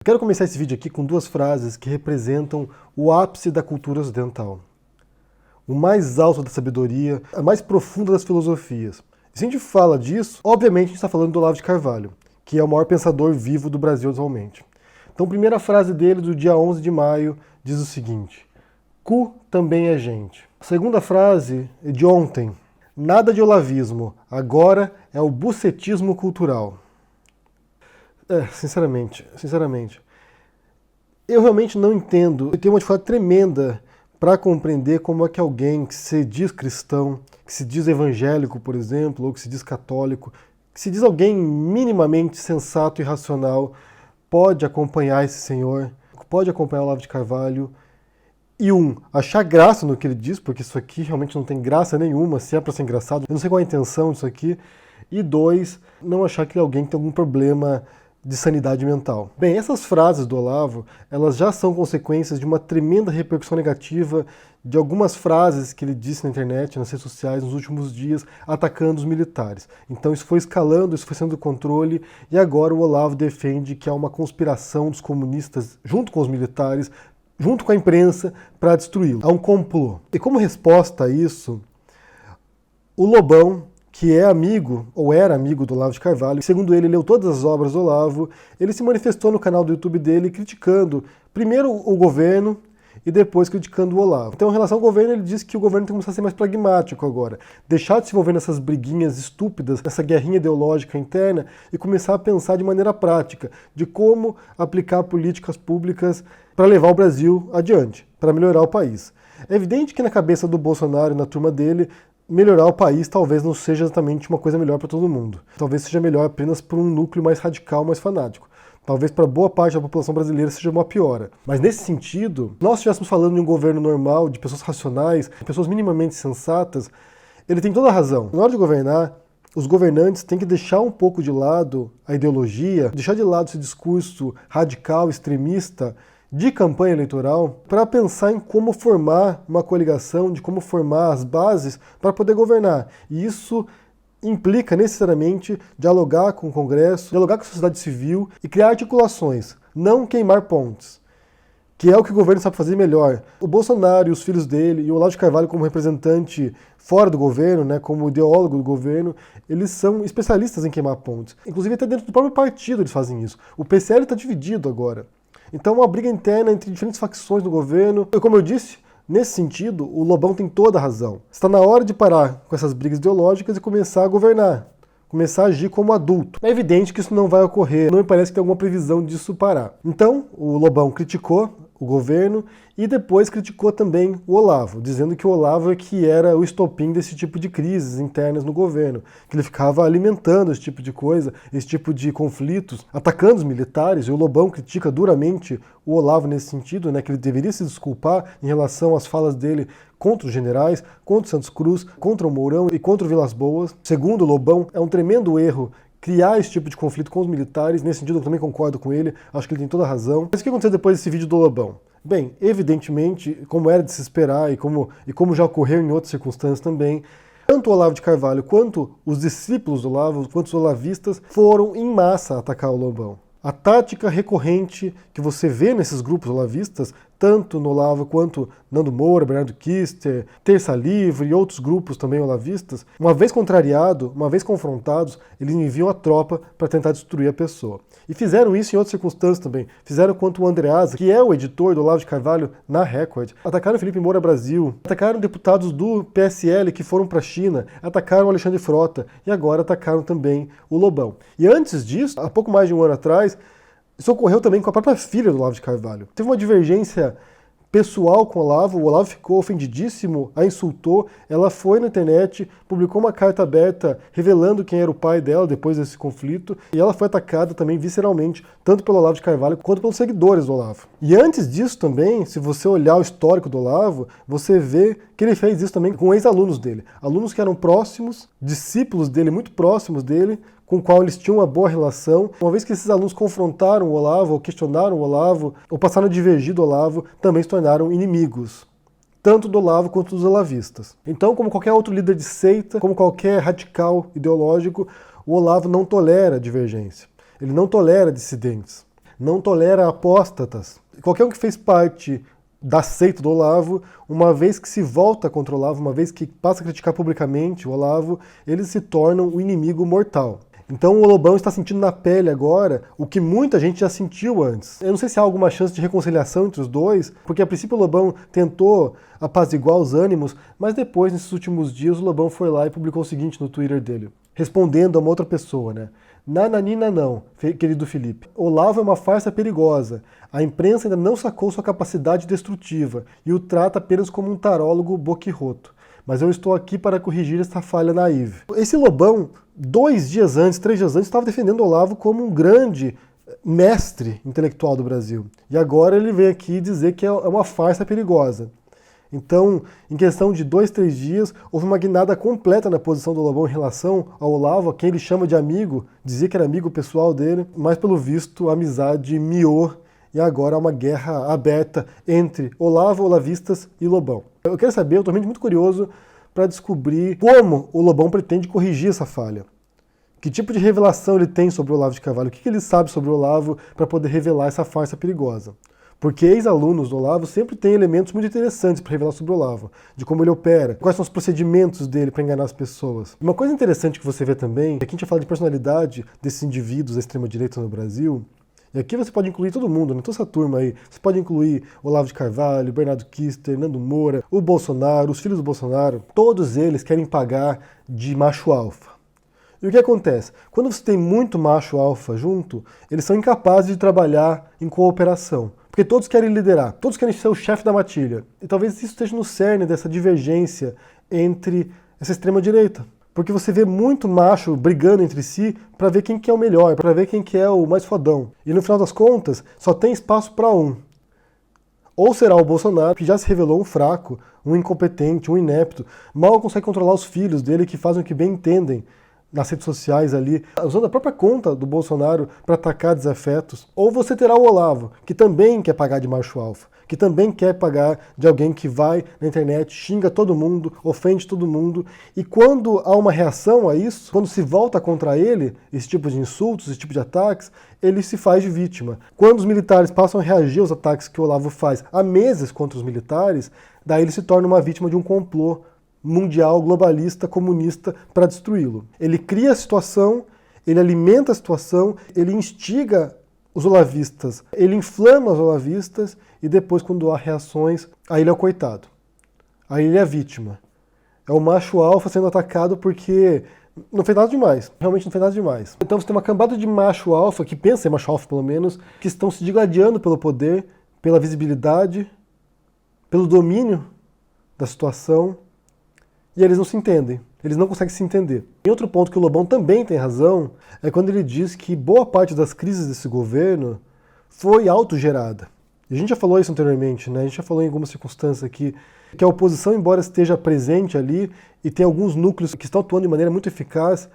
Quero começar esse vídeo aqui com duas frases que representam o ápice da cultura ocidental. O mais alto da sabedoria, a mais profunda das filosofias. E se a gente fala disso, obviamente a gente está falando do Olavo de Carvalho, que é o maior pensador vivo do Brasil atualmente. Então, a primeira frase dele, do dia 11 de maio, diz o seguinte: cu também é gente. A segunda frase é de ontem: nada de olavismo, agora é o bucetismo cultural. Sinceramente, eu realmente não entendo. Eu tenho uma dificuldade tremenda para compreender como é que alguém que se diz cristão, que se diz evangélico, por exemplo, ou que se diz católico, que se diz alguém minimamente sensato e racional, pode acompanhar esse senhor, pode acompanhar o Olavo de Carvalho e, achar graça no que ele diz, porque isso aqui realmente não tem graça nenhuma, se é para ser engraçado, eu não sei qual é a intenção disso aqui, e dois, não achar que alguém tem algum problema de sanidade mental. Bem, essas frases do Olavo, elas já são consequências de uma tremenda repercussão negativa de algumas frases que ele disse na internet, nas redes sociais, nos últimos dias, atacando os militares. Então isso foi escalando, isso foi sendo controle, e agora o Olavo defende que há uma conspiração dos comunistas junto com os militares, junto com a imprensa, para destruí-lo. Há um complô. E como resposta a isso, o Lobão, que é amigo, ou era amigo do Olavo de Carvalho, segundo ele, leu todas as obras do Olavo, ele se manifestou no canal do YouTube dele criticando, primeiro o governo, e depois criticando o Olavo. Então, em relação ao governo, ele disse que o governo tem que começar a ser mais pragmático agora, deixar de se envolver nessas briguinhas estúpidas, nessa guerrinha ideológica interna, e começar a pensar de maneira prática, de como aplicar políticas públicas para levar o Brasil adiante, para melhorar o país. É evidente que na cabeça do Bolsonaro e na turma dele, melhorar o país talvez não seja exatamente uma coisa melhor para todo mundo. Talvez seja melhor apenas para um núcleo mais radical, mais fanático. Talvez para boa parte da população brasileira seja uma piora. Mas nesse sentido, se nós estivéssemos falando de um governo normal, de pessoas racionais, de pessoas minimamente sensatas, ele tem toda a razão. Na hora de governar, os governantes têm que deixar um pouco de lado a ideologia, deixar de lado esse discurso radical, extremista, de campanha eleitoral, para pensar em como formar uma coligação, de como formar as bases para poder governar. E isso implica necessariamente dialogar com o Congresso, dialogar com a sociedade civil e criar articulações, não queimar pontes, que é o que o governo sabe fazer melhor. O Bolsonaro e os filhos dele, e o Olavo de Carvalho como representante fora do governo, né, como ideólogo do governo, eles são especialistas em queimar pontes. Inclusive até dentro do próprio partido eles fazem isso. O PCL está dividido agora. Então, uma briga interna entre diferentes facções do governo. E, como eu disse, nesse sentido, o Lobão tem toda a razão. Está na hora de parar com essas brigas ideológicas e começar a governar, começar a agir como adulto. É evidente que isso não vai ocorrer, não me parece que tem alguma previsão disso parar. Então, o Lobão criticou o governo e depois criticou também o Olavo, dizendo que o Olavo é que era o estopim desse tipo de crises internas no governo, que ele ficava alimentando esse tipo de coisa, esse tipo de conflitos, atacando os militares, e o Lobão critica duramente o Olavo nesse sentido, né, que ele deveria se desculpar em relação às falas dele contra os generais, contra o Santos Cruz, contra o Mourão e contra o Vilas Boas. Segundo o Lobão, é um tremendo erro criar esse tipo de conflito com os militares. Nesse sentido eu também concordo com ele, acho que ele tem toda a razão. Mas o que aconteceu depois desse vídeo do Lobão? Bem, evidentemente, como era de se esperar e como já ocorreu em outras circunstâncias também, tanto o Olavo de Carvalho quanto os discípulos do Olavo, quanto os olavistas, foram em massa atacar o Lobão. A tática recorrente que você vê nesses grupos olavistas, tanto no Olavo quanto Nando Moura, Bernardo Kister, Terça Livre e outros grupos também olavistas, uma vez contrariado, uma vez confrontados, eles enviam a tropa para tentar destruir a pessoa. E fizeram isso em outras circunstâncias também. Fizeram contra o Andreasa, que é o editor do Olavo de Carvalho na Record. Atacaram o Felipe Moura Brasil, atacaram deputados do PSL que foram para a China, atacaram o Alexandre Frota e agora atacaram também o Lobão. E antes disso, há pouco mais de um ano atrás, isso ocorreu também com a própria filha do Olavo de Carvalho. Teve uma divergência pessoal com o Olavo ficou ofendidíssimo, a insultou, ela foi na internet, publicou uma carta aberta revelando quem era o pai dela depois desse conflito, e ela foi atacada também visceralmente, tanto pelo Olavo de Carvalho quanto pelos seguidores do Olavo. E antes disso também, se você olhar o histórico do Olavo, você vê que ele fez isso também com ex-alunos dele, alunos que eram próximos, discípulos dele, muito próximos dele, com o qual eles tinham uma boa relação. Uma vez que esses alunos confrontaram o Olavo, ou questionaram o Olavo, ou passaram a divergir do Olavo, também se tornaram inimigos, tanto do Olavo quanto dos olavistas. Então, como qualquer outro líder de seita, como qualquer radical ideológico, o Olavo não tolera divergência, ele não tolera dissidentes. não tolera apóstatas. Qualquer um que fez parte da seita do Olavo, uma vez que se volta contra o Olavo, uma vez que passa a criticar publicamente o Olavo, eles se tornam o inimigo mortal. Então o Lobão está sentindo na pele agora o que muita gente já sentiu antes. Eu não sei se há alguma chance de reconciliação entre os dois, porque a princípio o Lobão tentou apaziguar os ânimos, mas depois, nesses últimos dias, o Lobão foi lá e publicou o seguinte no Twitter dele, respondendo a uma outra pessoa, né? Nananina não, querido Felipe. Olavo é uma farsa perigosa. A imprensa ainda não sacou sua capacidade destrutiva e o trata apenas como um tarólogo boquirroto. Mas eu estou aqui para corrigir esta falha naive. Esse Lobão, 2 dias antes, 3 dias antes, estava defendendo o Olavo como um grande mestre intelectual do Brasil. E agora ele vem aqui dizer que é uma farsa perigosa. Então, em questão de 2, 3 dias, houve uma guinada completa na posição do Lobão em relação ao Olavo, a quem ele chama de amigo, dizia que era amigo pessoal dele, mas pelo visto a amizade miou e agora há uma guerra aberta entre Olavo, olavistas e Lobão. Eu quero saber, eu estou realmente muito curioso para descobrir como o Lobão pretende corrigir essa falha. Que tipo de revelação ele tem sobre o Olavo de Carvalho? O que ele sabe sobre o Olavo para poder revelar essa farsa perigosa? Porque ex-alunos do Olavo sempre têm elementos muito interessantes para revelar sobre o Olavo, de como ele opera, quais são os procedimentos dele para enganar as pessoas. Uma coisa interessante que você vê também, é que a gente vai falar de personalidade desses indivíduos da extrema-direita no Brasil, e aqui você pode incluir todo mundo, né? Toda essa turma aí. Você pode incluir Olavo de Carvalho, Bernardo Kister, Nando Moura, o Bolsonaro, os filhos do Bolsonaro. Todos eles querem pagar de macho alfa. E o que acontece? Quando você tem muito macho alfa junto, eles são incapazes de trabalhar em cooperação. Porque todos querem liderar, todos querem ser o chefe da matilha. E talvez isso esteja no cerne dessa divergência entre essa extrema-direita. Porque você vê muito macho brigando entre si para ver quem que é o melhor, para ver quem que é o mais fodão. E no final das contas, só tem espaço para um. Ou será o Bolsonaro, que já se revelou um fraco, um incompetente, um inepto, mal consegue controlar os filhos dele que fazem o que bem entendem nas redes sociais ali, usando a própria conta do Bolsonaro para atacar desafetos. Ou você terá o Olavo, que também quer pagar de macho alfa, que também quer pagar de alguém que vai na internet, xinga todo mundo, ofende todo mundo, e quando há uma reação a isso, quando se volta contra ele, esse tipo de insultos, esse tipo de ataques, ele se faz de vítima. Quando os militares passam a reagir aos ataques que o Olavo faz há meses contra os militares, daí ele se torna uma vítima de um complô mundial, globalista, comunista para destruí-lo. Ele cria a situação, ele alimenta a situação, ele instiga os olavistas, ele inflama os olavistas e depois, quando há reações, aí ele é o coitado. Aí ele é a vítima. É o macho alfa sendo atacado porque não fez nada demais. Realmente não fez nada demais. Então você tem uma cambada de macho alfa, que pensa em macho alfa pelo menos, que estão se digladiando pelo poder, pela visibilidade, pelo domínio da situação, e eles não se entendem. Eles não conseguem se entender. E outro ponto que o Lobão também tem razão é quando ele diz que boa parte das crises desse governo foi autogerada. E a gente já falou isso anteriormente, né? A gente já falou em algumas circunstâncias aqui, que a oposição, embora esteja presente ali e tem alguns núcleos que estão atuando de maneira muito eficaz,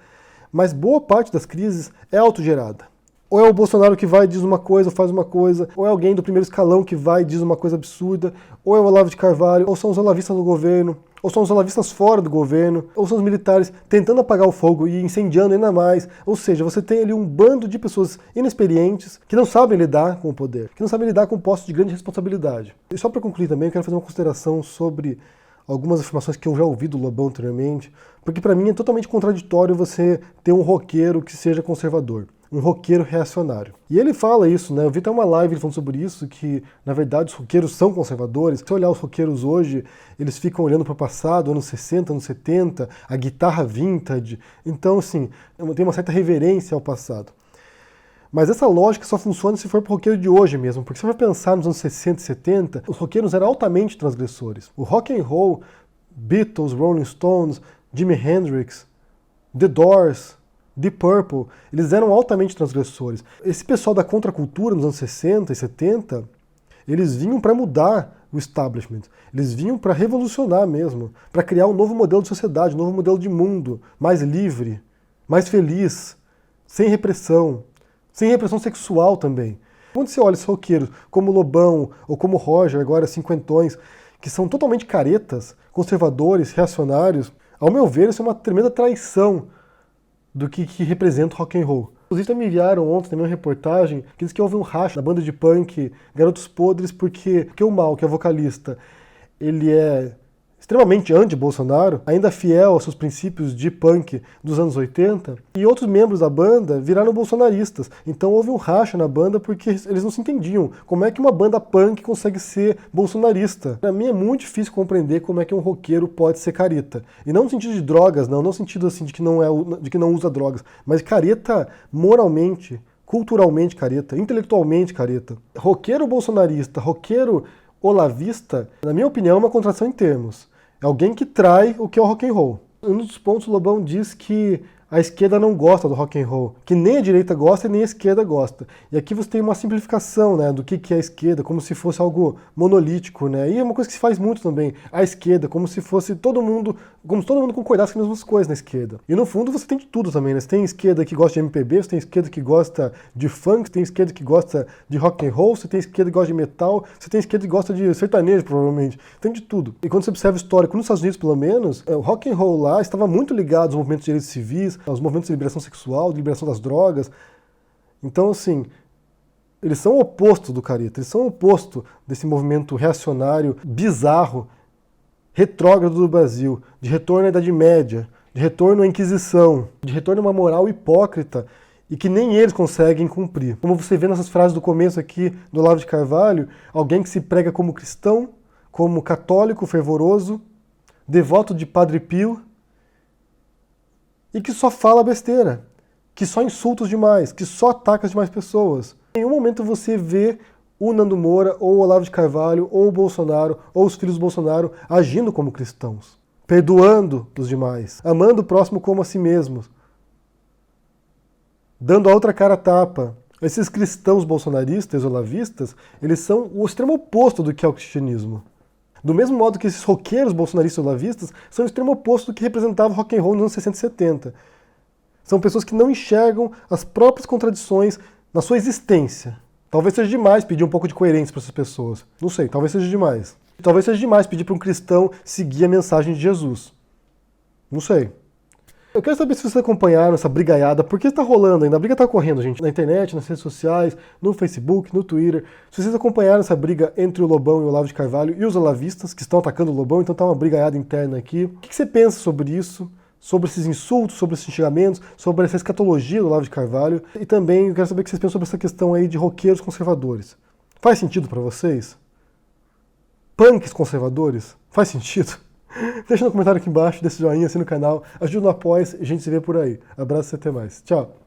mas boa parte das crises é autogerada. Ou é o Bolsonaro que vai e diz uma coisa, faz uma coisa, ou é alguém do primeiro escalão que vai e diz uma coisa absurda, ou é o Olavo de Carvalho, ou são os olavistas no governo, ou são os olavistas fora do governo, ou são os militares tentando apagar o fogo e incendiando ainda mais. Ou seja, você tem ali um bando de pessoas inexperientes que não sabem lidar com o poder, que não sabem lidar com postos de grande responsabilidade. E só para concluir também, eu quero fazer uma consideração sobre algumas afirmações que eu já ouvi do Lobão anteriormente, porque para mim é totalmente contraditório você ter um roqueiro que seja conservador, um roqueiro reacionário. E ele fala isso, né? Eu vi até uma live falando sobre isso, que na verdade os roqueiros são conservadores. Se olhar os roqueiros hoje, eles ficam olhando para o passado, anos 60, anos 70, a guitarra vintage. Então, assim, tem uma certa reverência ao passado. Mas essa lógica só funciona se for para o roqueiro de hoje mesmo, porque se você for pensar nos anos 60 e 70, os roqueiros eram altamente transgressores. O rock and roll, Beatles, Rolling Stones, Jimi Hendrix, The Doors, Deep Purple, eles eram altamente transgressores. Esse pessoal da contracultura nos anos 60 e 70, eles vinham para mudar o establishment, eles vinham para revolucionar mesmo, para criar um novo modelo de sociedade, um novo modelo de mundo, mais livre, mais feliz, sem repressão sexual também. Quando você olha esses roqueiros, como Lobão ou como Roger, agora cinquentões, que são totalmente caretas, conservadores, reacionários, ao meu ver, isso é uma tremenda traição do que representa o rock and roll. Inclusive me enviaram ontem também uma reportagem que diz que houve um racha na banda de punk Garotos Podres porque o Mal, que é vocalista, ele é extremamente anti-Bolsonaro, ainda fiel aos seus princípios de punk dos anos 80, e outros membros da banda viraram bolsonaristas. Então houve um racha na banda porque eles não se entendiam. Como é que uma banda punk consegue ser bolsonarista? Para mim é muito difícil compreender como é que um roqueiro pode ser careta. E não no sentido de drogas, não no sentido assim de que não usa drogas, mas careta moralmente, culturalmente careta, intelectualmente careta. Roqueiro bolsonarista, roqueiro olavista, na minha opinião, é uma contradição em termos. É alguém que trai o que é o rock and roll. Um dos pontos, o Lobão diz que a esquerda não gosta do rock and roll, que nem a direita gosta e nem a esquerda gosta. E aqui você tem uma simplificação, né, do que é a esquerda, como se fosse algo monolítico, né? E é uma coisa que se faz muito também, a esquerda, como se fosse todo mundo concordasse com as mesmas coisas na esquerda. E no fundo você tem de tudo também, né? Você tem esquerda que gosta de MPB, você tem esquerda que gosta de funk, você tem esquerda que gosta de rock and roll, você tem esquerda que gosta de metal, você tem esquerda que gosta de sertanejo, provavelmente. Tem de tudo. E quando você observa o histórico, nos Estados Unidos pelo menos, o rock and roll lá estava muito ligado aos movimentos de direitos civis, aos movimentos de liberação sexual, de liberação das drogas. Então, assim, eles são o oposto do careta, eles são o oposto desse movimento reacionário, bizarro, retrógrado do Brasil, de retorno à Idade Média, de retorno à Inquisição, de retorno a uma moral hipócrita e que nem eles conseguem cumprir. Como você vê nessas frases do começo aqui do Olavo de Carvalho, alguém que se prega como cristão, como católico fervoroso, devoto de Padre Pio, e que só fala besteira, que só insulta os demais, que só ataca as demais pessoas. Em nenhum momento você vê o Nando Moura, ou o Olavo de Carvalho, ou o Bolsonaro, ou os filhos do Bolsonaro agindo como cristãos, perdoando os demais, amando o próximo como a si mesmo, dando a outra cara a tapa. Esses cristãos bolsonaristas, olavistas, eles são o extremo oposto do que é o cristianismo. Do mesmo modo que esses roqueiros bolsonaristas olavistas são o extremo oposto do que representava o rock and roll nos anos 60 e 70. São pessoas que não enxergam as próprias contradições na sua existência. Talvez seja demais pedir um pouco de coerência para essas pessoas. Não sei, talvez seja demais. Talvez seja demais pedir para um cristão seguir a mensagem de Jesus. Não sei. Eu quero saber se vocês acompanharam essa brigaiada, porque está rolando ainda, a briga está correndo, gente, na internet, nas redes sociais, no Facebook, no Twitter. Se vocês acompanharam essa briga entre o Lobão e o Olavo de Carvalho e os olavistas, que estão atacando o Lobão, então está uma brigaiada interna aqui. O que você pensa sobre isso? Sobre esses insultos, sobre esses xingamentos, sobre essa escatologia do Olavo de Carvalho? E também eu quero saber o que vocês pensam sobre essa questão aí de roqueiros conservadores. Faz sentido para vocês? Punks conservadores? Faz sentido? Deixa no comentário aqui embaixo, deixa o joinha, assina o canal, ajuda no apoio e a gente se vê por aí. Abraço e até mais. Tchau!